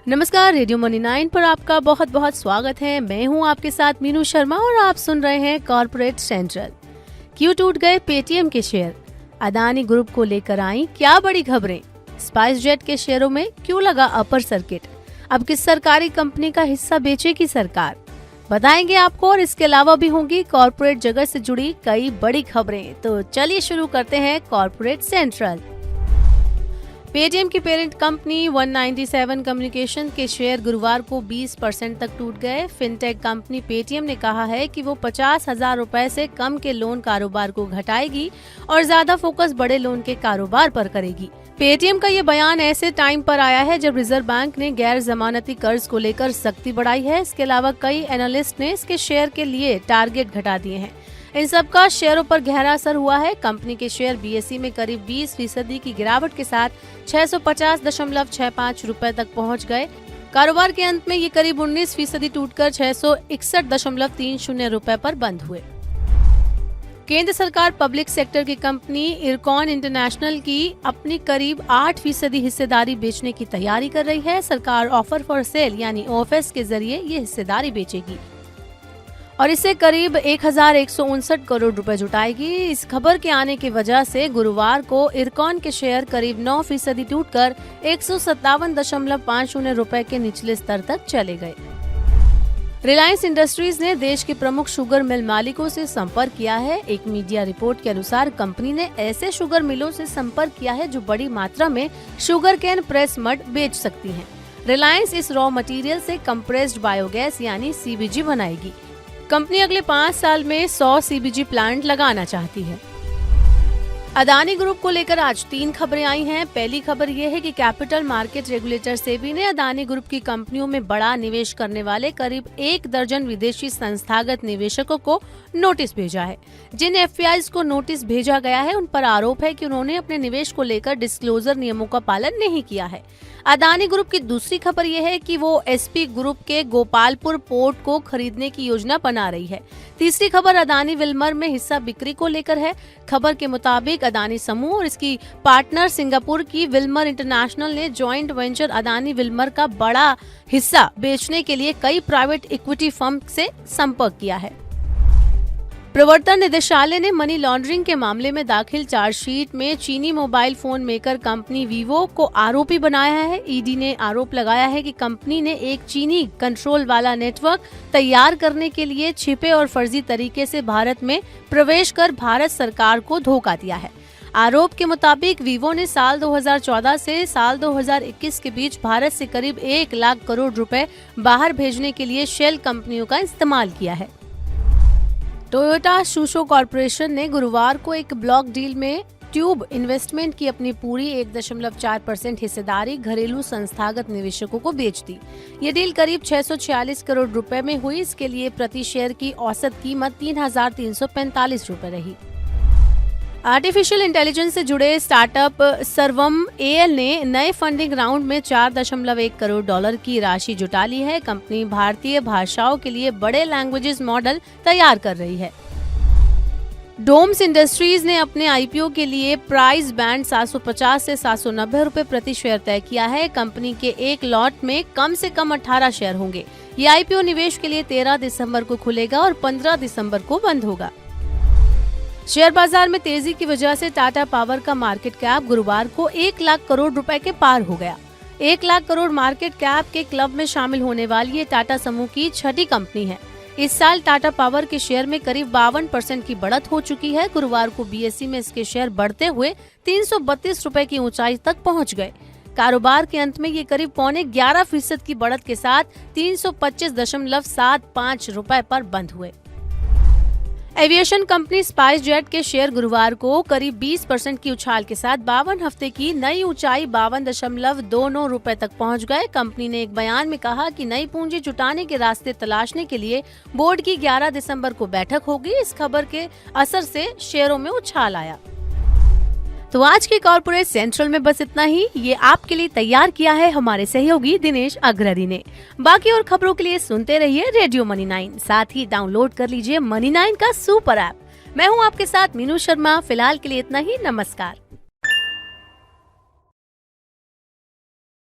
नमस्कार, radio money 9 पर आपका बहुत बहुत स्वागत है। मैं हूं आपके साथ मीनू शर्मा और आप सुन रहे हैं कॉर्पोरेट सेंट्रल। क्यों टूट गए पेटीएम के शेयर? अदानी ग्रुप को लेकर आई क्या बड़ी खबरें? स्पाइस जेट के शेयरों में क्यों लगा अपर सर्किट? अब किस सरकारी कंपनी का हिस्सा बेचेगी सरकार? बताएंगे आपको और इसके अलावा भी होंगी कॉर्पोरेट जगत से जुड़ी कई बड़ी खबरें। तो चलिए शुरू करते हैं कॉर्पोरेट सेंट्रल। पेटीएम की पेरेंट कंपनी 197 कम्युनिकेशन के शेयर गुरुवार को 20% तक टूट गए। फिनटेक कंपनी पेटीएम ने कहा है कि वो 50,000 रुपए से कम के लोन कारोबार को घटाएगी और ज्यादा फोकस बड़े लोन के कारोबार पर करेगी। पेटीएम का ये बयान ऐसे टाइम पर आया है जब रिजर्व बैंक ने गैर जमानती कर्ज को लेकर सख्ती बढ़ाई है। इसके अलावा कई एनालिस्ट ने इसके शेयर के लिए टारगेट घटा दिए हैं। इन सब का शेयरों पर गहरा असर हुआ है। कंपनी के शेयर बीएसई में करीब 20% की गिरावट के साथ 650.65 रुपए तक पहुंच गए। कारोबार के अंत में ये करीब 19% टूटकर 661.30 रुपए पर बंद हुए। केंद्र सरकार पब्लिक सेक्टर की कंपनी इरकॉन इंटरनेशनल की अपनी करीब 8% हिस्सेदारी बेचने की तैयारी कर रही है। सरकार ऑफर फॉर सेल यानी ओएफएस के जरिए ये हिस्सेदारी बेचेगी और इससे करीब 1,159 करोड़ रुपए जुटाएगी। इस खबर के आने की वजह से गुरुवार को इरकॉन के शेयर करीब 9% टूटकर 157.50 रुपए के निचले स्तर तक चले गए। रिलायंस इंडस्ट्रीज ने देश के प्रमुख शुगर मिल मालिकों से संपर्क किया है। एक मीडिया रिपोर्ट के अनुसार कंपनी ने ऐसे शुगर मिलों से संपर्क किया है जो बड़ी मात्रा में शुगर केन प्रेस मड बेच सकती हैं। रिलायंस इस रॉ मटेरियल से कंप्रेस्ड बायोगैस यानी सीबीजी बनाएगी। कंपनी अगले 5 साल में 100 सीबीजी प्लांट लगाना चाहती है। अदानी ग्रुप को लेकर आज 3 खबरें आई हैं। पहली खबर ये है कि कैपिटल मार्केट रेगुलेटर सेबी ने अदानी ग्रुप की कंपनियों में बड़ा निवेश करने वाले करीब 1 दर्जन विदेशी संस्थागत निवेशकों को नोटिस भेजा है। जिन एफपीआईज को नोटिस भेजा गया है उन पर आरोप है कि उन्होंने अपने निवेश को लेकर डिस्क्लोजर नियमों का पालन नहीं किया है। अदानी ग्रुप की दूसरी खबर यह है कि वो एसपी ग्रुप के गोपालपुर पोर्ट को खरीदने की योजना बना रही है। तीसरी खबर अदानी विल्मर में हिस्सा बिक्री को लेकर है। खबर के मुताबिक अदानी समूह और इसकी पार्टनर सिंगापुर की विल्मर इंटरनेशनल ने जॉइंट वेंचर अदानी विल्मर का बड़ा हिस्सा बेचने के लिए कई प्राइवेट इक्विटी फर्म से संपर्क किया है। प्रवर्तन निदेशालय ने मनी लॉन्ड्रिंग के मामले में दाखिल चार्जशीट में चीनी mobile phone maker company Vivo को आरोपी बनाया है। ईडी ने आरोप लगाया है कि कंपनी ने एक चीनी कंट्रोल वाला नेटवर्क तैयार करने के लिए छिपे और फर्जी तरीके से भारत में प्रवेश कर भारत सरकार को धोखा दिया है। आरोप के मुताबिक वीवो ने साल 2014 से साल 2021 के बीच भारत से करीब 1 लाख करोड़ रुपए बाहर भेजने के लिए शेल कंपनियों का इस्तेमाल किया है। टोयोटा शुशो कॉर्पोरेशन ने गुरुवार को एक ब्लॉक डील में ट्यूब इन्वेस्टमेंट की अपनी पूरी 1.4% हिस्सेदारी घरेलू संस्थागत निवेशकों को बेच दी। ये डील करीब 646 करोड़ रुपए में हुई। इसके लिए प्रति शेयर की औसत कीमत 3,345 रुपए रही। आर्टिफिशियल इंटेलिजेंस से जुड़े स्टार्टअप सर्वम एएल ने नए फंडिंग राउंड में 4.1 करोड़ डॉलर की राशि जुटा ली है। कंपनी भारतीय भाषाओं के लिए बड़े लैंग्वेजेस मॉडल तैयार कर रही है। डोम्स इंडस्ट्रीज ने अपने आईपीओ के लिए प्राइस बैंड 750 से 790 रुपए प्रति शेयर तय किया है। कंपनी के एक लॉट में कम से कम 18 शेयर होंगे। ये आईपीओ निवेश के लिए 13 दिसंबर को खुलेगा और 15 दिसंबर को बंद होगा। शेयर बाजार में तेजी की वजह से टाटा पावर का मार्केट कैप गुरुवार को 1 लाख करोड़ रुपए के पार हो गया। 1 लाख करोड़ मार्केट कैप के क्लब में शामिल होने वाली ये टाटा समूह की छठी कंपनी है। इस साल टाटा पावर के शेयर में करीब 52% की बढ़त हो चुकी है। गुरुवार को बीएसई में इसके शेयर बढ़ते हुए 332 रुपए की ऊंचाई तक पहुंच गए। कारोबार के अंत में ये करीब 11.5% की बढ़त के साथ 325.75 रुपए पर बंद हुए। एविएशन कंपनी स्पाइस जेट के शेयर गुरुवार को करीब 20% की उछाल के साथ 52 हफ्ते की नई ऊंचाई 52.29 रुपए तक पहुंच गए। कंपनी ने एक बयान में कहा कि नई पूंजी जुटाने के रास्ते तलाशने के लिए बोर्ड की 11 दिसंबर को बैठक होगी। इस खबर के असर से शेयरों में उछाल आया। तो आज के कॉर्पोरेट सेंट्रल में बस इतना ही। ये आपके लिए तैयार किया है हमारे सहयोगी दिनेश अग्रहरी ने। बाकी और खबरों के लिए सुनते रहिए रेडियो मनी 9। साथ ही डाउनलोड कर लीजिए मनी 9 का सुपर ऐप। मैं हूँ आपके साथ मीनू शर्मा। फिलहाल के लिए इतना ही। नमस्कार।